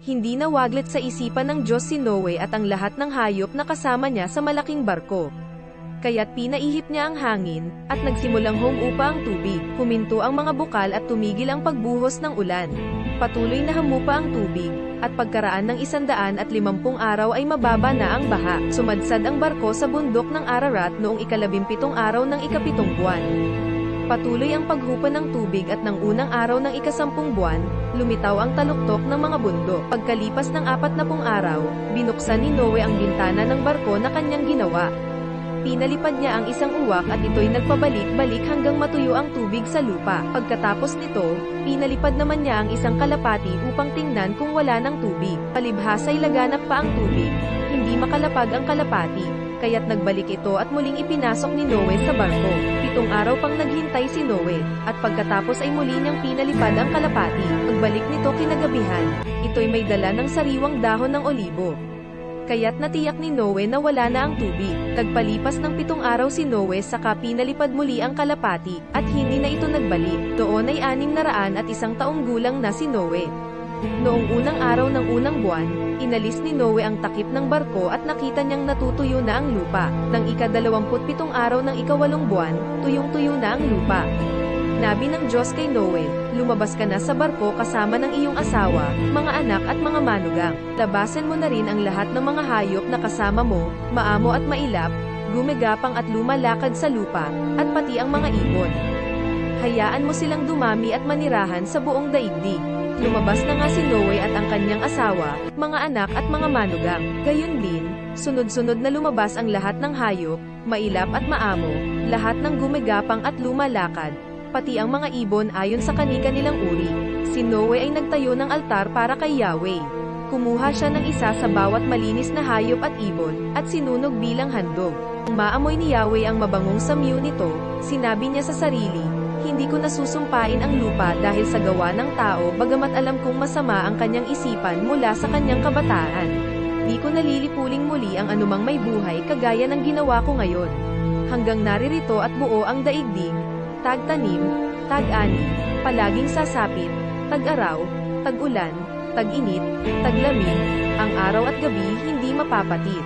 Hindi nawaglit sa isipan ng Diyos si Noe at ang lahat ng hayop na kasama niya sa malaking barko. Kaya't pinaihip niya ang hangin, at nagsimulang humupa ang tubig, huminto ang mga bukal at tumigil ang pagbuhos ng ulan. Patuloy na humupa ang tubig, at pagkaraan ng 150 araw ay mababa na ang baha. Sumadsad ang barko sa bundok ng Ararat noong 17 araw ng 7 buwan. Patuloy ang paghupa ng tubig at ng unang araw ng 10 buwan, lumitaw ang taluktok ng mga bundok. Pagkalipas ng 40 araw, binuksan ni Noe ang bintana ng barko na kanyang ginawa. Pinalipad niya ang isang uwak at ito'y nagpabalik-balik hanggang matuyo ang tubig sa lupa. Pagkatapos nito, pinalipad naman niya ang isang kalapati upang tingnan kung wala ng tubig. Palibhasa'y laganap pa ang tubig, hindi makalapag ang kalapati, kaya't nagbalik ito at muling ipinasok ni Noe sa barko. 7 araw pang naghintay si Noe, at pagkatapos ay muli niyang pinalipad ang kalapati. Pagbalik nito kinagabihan, ito'y may dala ng sariwang dahon ng olibo. Kaya't natiyak ni Noe na wala na ang tubig. Nagpalipas ng 7 araw si Noe saka pinalipad muli ang kalapati, at hindi na ito nagbalik. Doon ay 601 taong gulang na si Noe. Noong unang araw ng unang buwan, inalis ni Noe ang takip ng barko at nakita niyang natutuyo na ang lupa. Nang ika-27 araw ng 8 buwan, tuyong-tuyo na ang lupa. Nabi ng Diyos kay Noe, lumabas ka na sa barko kasama ng iyong asawa, mga anak at mga manugang. Labasan mo na rin ang lahat ng mga hayop na kasama mo, maamo at mailap, gumagapang at lumalakad sa lupa, at pati ang mga ibon. Hayaan mo silang dumami at manirahan sa buong daigdig. Lumabas na nga si Noe at ang kanyang asawa, mga anak at mga manugang. Gayon din, sunod-sunod na lumabas ang lahat ng hayop, mailap at maamo, lahat ng gumagapang at lumalakad, pati ang mga ibon ayon sa kani-kanilang uri. Si Noe ay nagtayo ng altar para kay Yahweh. Kumuha siya ng isa sa bawat malinis na hayop at ibon, at sinunog bilang handog. Nang maamoy ni Yahweh ang mabangong samyu nito, sinabi niya sa sarili, hindi ko nasusumpain ang lupa dahil sa gawa ng tao bagamat alam kong masama ang kanyang isipan mula sa kanyang kabataan. Di ko nalilipuling muli ang anumang may buhay kagaya ng ginawa ko ngayon. Hanggang naririto at buo ang daigdig, tag-tanim, tag-ani, palaging sasapit, tag-araw, tag-ulan, tag-init, taglamig, ang araw at gabi hindi mapapatid.